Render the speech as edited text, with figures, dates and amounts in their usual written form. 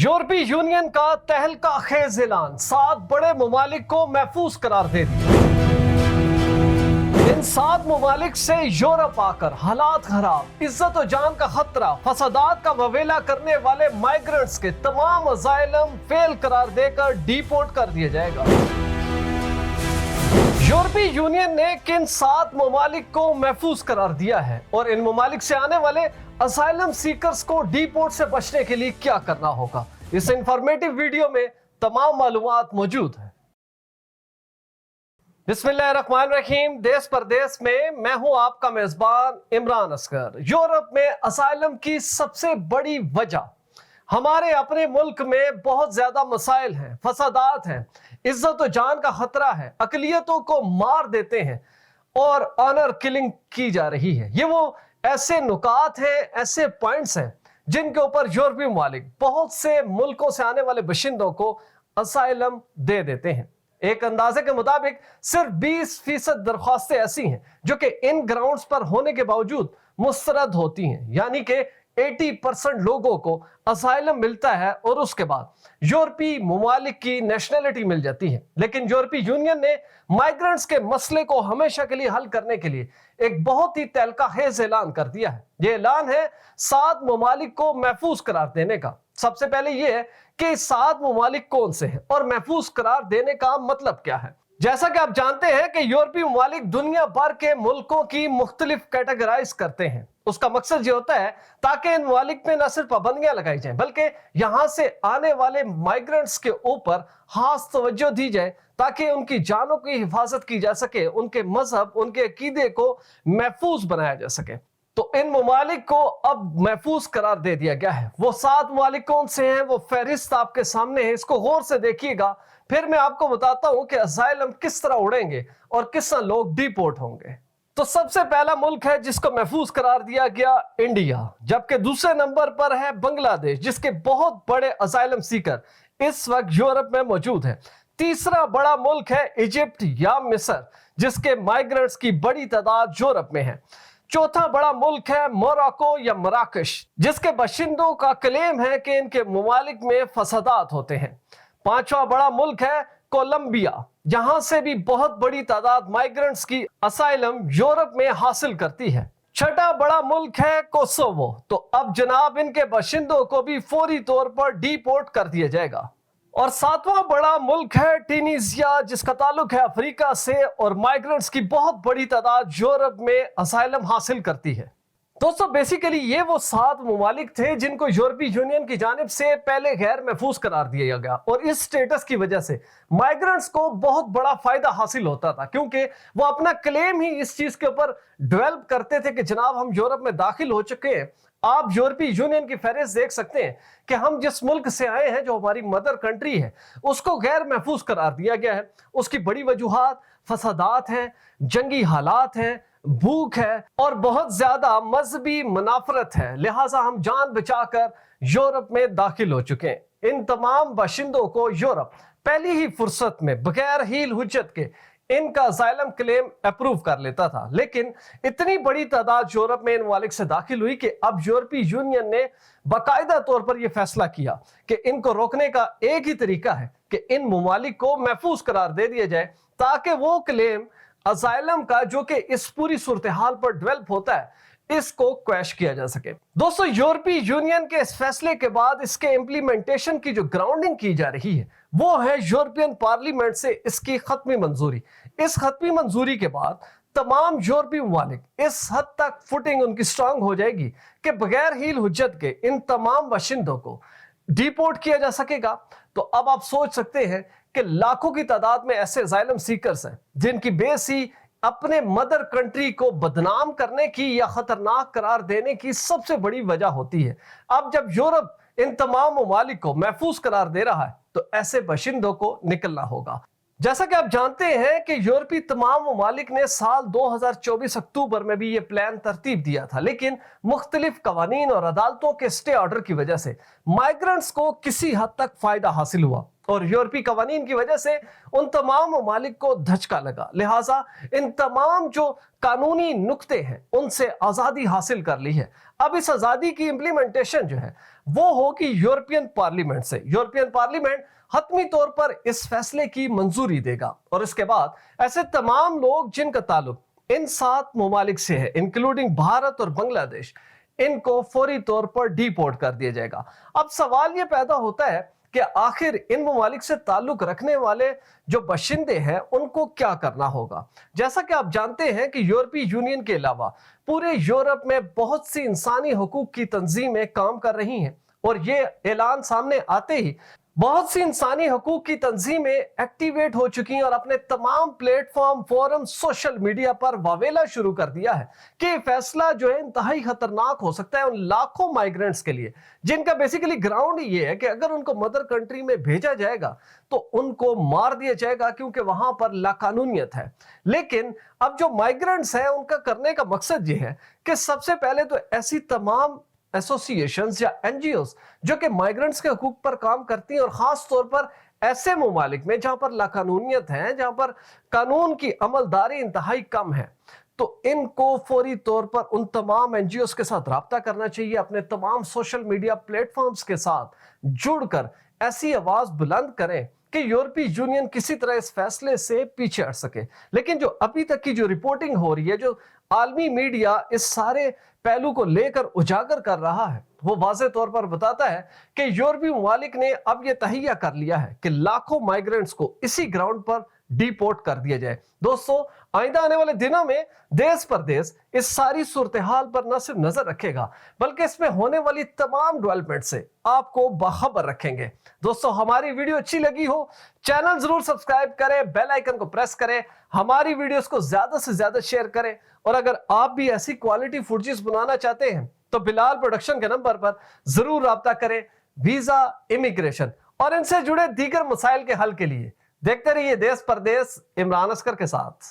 यूरोपीय यूनियन का तहलका खेज ऐलान, 7 बड़े ममालिक को महफूज करार दे दिया। इन 7 ममालिक से यूरोप आकर हालात खराब, इज्जत और जान का खतरा, फसादात का ववेला करने वाले माइग्रेंट्स के तमाम असाइलम फेल करार देकर डिपोर्ट कर दिया जाएगा। यूरोपीय यूनियन ने किन 7 ममालिक को महफूज करार दिया है और इन ममालिक से आने वाले असाइलम सीकर्स को डिपोर्ट से बचने के लिए क्या करना होगा, इस इंफॉर्मेटिव वीडियो में तमाम मालूमात मौजूद है। बिस्मिल्लाहिर्रहमानिर्रहीम। देश परदेश में मैं हूं आपका मेजबान इमरान असगर। यूरोप में असाइलम की सबसे बड़ी वजह हमारे अपने मुल्क में बहुत ज्यादा मसाइल हैं, फसादात हैं, इज्जत और जान का खतरा है, अकलियतों को मार देते हैं और ऑनर किलिंग की जा रही है। ये वो ऐसे नुकात हैं, ऐसे पॉइंट्स हैं जिनके ऊपर यूरोपीय ममालिक बहुत से मुल्कों से आने वाले बशिंदों को असाइलम दे देते हैं। एक अंदाजे के मुताबिक सिर्फ 20% दरख्वास्तें ऐसी हैं जो कि इन ग्राउंड्स पर होने के बावजूद मुस्तरद होती हैं, यानी कि 80% लोगों को असाइलम मिलता है और उसके बाद यूरोपीय ममालिक की नेशनैलिटी मिल जाती है। लेकिन यूरोपीय यूनियन ने माइग्रेंट्स के मसले को हमेशा के लिए हल करने के लिए एक बहुत ही तहलका खेज ऐलान कर दिया है। यह ऐलान है 7 ममालिक को महफूज करार देने का। सबसे पहले यह है कि 7 ममालिक कौन से हैं और महफूज करार देने का मतलब क्या है। जैसा कि आप जानते हैं कि यूरोपीय ममालिक दुनिया भर के मुल्कों की मुख्तलिफ कैटेगराइज करते हैं। उसका मकसद ये होता है ताकि इन ममालिक में न सिर्फ पाबंदियां लगाई जाएं बल्कि यहां से आने वाले माइग्रेंट्स के ऊपर खास तवज्जो दी जाए ताकि उनकी जानों की हिफाजत की जा सके, उनके मजहब, उनके अकीदे को महफूज बनाया जा सके। तो इन ममालिक को अब महफूज करार दे दिया गया है। वो 7 ममालिक कौन से हैं, वो फहरिस्त आपके सामने है, इसको गौर से देखिएगा। फिर मैं आपको बताता हूं कि असाइलम किस तरह उड़ेंगे और किस तरह लोग डिपोर्ट होंगे। तो सबसे पहला मुल्क है जिसको महफूज करार दिया गया, इंडिया, जबकि दूसरे नंबर पर है बांग्लादेश, जिसके बहुत बड़े असाइलम सीकर इस वक्त यूरोप में मौजूद है। तीसरा बड़ा मुल्क है इजिप्ट या मिस्र, जिसके माइग्रेंट्स की बड़ी तादाद यूरोप में है। चौथा बड़ा मुल्क है मोरक्को या मराकश, जिसके बाशिंदों का क्लेम है कि इनके ममालिक में फसादात होते हैं। पांचवा बड़ा मुल्क है कोलंबिया, यहां से भी बहुत बड़ी तादाद माइग्रेंट्स की असाइलम यूरोप में हासिल करती है। छठा बड़ा मुल्क है कोसोवो। तो अब जनाब इनके बाशिंदों को भी फौरी तौर पर डिपोर्ट कर दिया जाएगा। और 7वां बड़ा मुल्क है ट्यूनीसिया, जिसका ताल्लुक है अफ्रीका से और माइग्रेंट्स की बहुत बड़ी तादाद यूरोप में असाइलम हासिल करती है। दोस्तों, बेसिकली ये वो 7 ममालिक थे जिनको यूरोपीय यूनियन की जानिब से पहले गैर महफूज करार दिया गया और इस स्टेटस की वजह से माइग्रेंट्स को बहुत बड़ा फायदा हासिल होता था, क्योंकि वो अपना क्लेम ही इस चीज के ऊपर डेवलप करते थे कि जनाब हम यूरोप में दाखिल हो चुके हैं। आप यूरोपीय यूनियन की फहरिस्त देख सकते हैं कि हम जिस मुल्क से आए हैं, जो हमारी मदर कंट्री है, उसको गैर महफूज करार दिया गया है। उसकी बड़ी वजूहात फसादात हैं, जंगी हालात हैं, भूख है और बहुत ज्यादा मजहबी मुनाफरत है। लिहाजा हम जान बचाकर यूरोप में दाखिल हो चुके हैं। इन तमाम बाशिंदों को यूरोप पहली ही फुर्सत में बगैर हील हुज्जत के इनका असाइलम क्लेम अप्रूव कर लेता था। लेकिन इतनी बड़ी तादाद यूरोप में इन ममालिक से दाखिल हुई कि अब यूरोपीय यूनियन ने बाकायदा तौर पर यह फैसला किया कि इनको रोकने का एक ही तरीका है कि इन ममालिक को महफूज करार दे दिया जाए ताकि वो क्लेम असाइलम का जो कि इस पूरी सूरत हाल पर डेवलप होता है, इसको क्वैश किया जा सके। दोस्तों, यूरोपीय यूनियन के इस फैसले के बाद इसके इंप्लीमेंटेशन की जो ग्राउंडिंग की जा रही है वो है यूरोपियन पार्लियामेंट से इसकी खत्मी मंजूरी। इस खत्मी मंजूरी के बाद तमाम यूरोपीय ममालिक इस हद तक फुटिंग उनकी स्ट्रांग हो जाएगी कि बगैर हील हुज्जत के इन तमाम बाशिंदों को डिपोर्ट किया जा सकेगा। तो अब आप सोच सकते हैं कि लाखों की तादाद में ऐसे असाइलम सीकर्स हैं जिनकी बेस ही अपने मदर कंट्री को बदनाम करने की या खतरनाक करार देने की सबसे बड़ी वजह होती है। अब जब यूरोप इन तमाम ममालिक को महफूज करार दे रहा है तो ऐसे बाशिंदों को निकलना होगा। जैसा कि आप जानते हैं कि यूरोपीय तमाम ममालिक ने साल 2024 अक्टूबर में भी ये प्लान तरतीब दिया था, लेकिन मुख्तलिफ कवानीन और अदालतों के स्टे ऑर्डर की वजह से माइग्रेंट्स को किसी हद तक फायदा हासिल हुआ और यूरोपीय कवानीन की वजह से उन तमाम ममालिक को धचका लगा। लिहाजा इन तमाम जो कानूनी नुक्ते हैं उनसे आज़ादी हासिल कर ली है। अब इस आज़ादी की इम्प्लीमेंटेशन जो है वो होगी यूरोपियन पार्लियामेंट से। यूरोपियन पार्लियामेंट हतमी तौर पर इस फैसले की मंजूरी देगा और इसके बाद ऐसे तमाम लोग जिनका ताल्लुक इन 7 ममालिक से है, इंक्लूडिंग भारत और बांग्लादेश, इनको फौरी तौर पर डिपोर्ट कर दिया जाएगा। अब सवाल ये पैदा होता है कि आखिर इन ममालिक से ताल्लुक रखने वाले जो बशिंदे हैं उनको क्या करना होगा। जैसा कि आप जानते हैं कि यूरोपीय यूनियन के अलावा पूरे यूरोप में बहुत सी इंसानी हुकूक की तंजीमें काम कर रही हैं और ये ऐलान सामने आते ही बहुत सी इंसानी हकूक की तंजीमें एक्टिवेट हो चुकी हैं और अपने तमाम प्लेटफॉर्म, फोरम, सोशल मीडिया पर वावेला शुरू कर दिया है कि फैसला जो है इंतहाई खतरनाक हो सकता है उन लाखों माइग्रेंट्स के लिए, जिनका बेसिकली ग्राउंड ये है कि अगर उनको मदर कंट्री में भेजा जाएगा तो उनको मार दिया जाएगा क्योंकि वहां पर लाकानूनियत है। लेकिन अब जो माइग्रेंट्स हैं उनका करने का मकसद ये है कि सबसे पहले तो ऐसी तमाम एसोसिएशंस या एनजीओस जो कि माइग्रेंट्स के हकूक पर काम करती हैं और खास तौर पर ऐसे ममालिक में जहां पर लाकानूनियत है, जहां पर कानून की अमलदारी इंतहाई कम है, तो इनको फौरी तौर पर उन तमाम एनजीओस के साथ राब्ता करना चाहिए, अपने तमाम सोशल मीडिया प्लेटफॉर्म्स के साथ जुड़कर ऐसी आवाज बुलंद करें कि यूरोपीय यूनियन किसी तरह इस फैसले से पीछे हट सके। लेकिन जो अभी तक की जो रिपोर्टिंग हो रही है, जो आलमी मीडिया इस सारे पहलू को लेकर उजागर कर रहा है, वो वाज़े तौर पर बताता है कि यूरोपीय ममालिक ने अब ये तहैया कर लिया है कि लाखों माइग्रेंट्स को इसी ग्राउंड पर डिपोर्ट कर दिया जाए। दोस्तों, आइंदा आने वाले दिनों में देश परदेश इस सारी सूरत हाल पर न सिर्फ नजर रखेगा बल्कि इसमें होने वाली तमाम डेवलपमेंट से आपको बाखबर रखेंगे। दोस्तों, हमारी वीडियो अच्छी लगी हो चैनल जरूर सब्सक्राइब करें, बेल आइकन को प्रेस करें, हमारी वीडियोस को ज्यादा से ज्यादा शेयर करें और अगर आप भी ऐसी क्वालिटी फुटेज बनाना चाहते हैं तो बिलाल प्रोडक्शन के नंबर पर जरूर राब्ता करें। वीजा, इमिग्रेशन और इनसे जुड़े दीगर मसाइल के हल के लिए देखते रहिए देश परदेश इमरान असकर के साथ।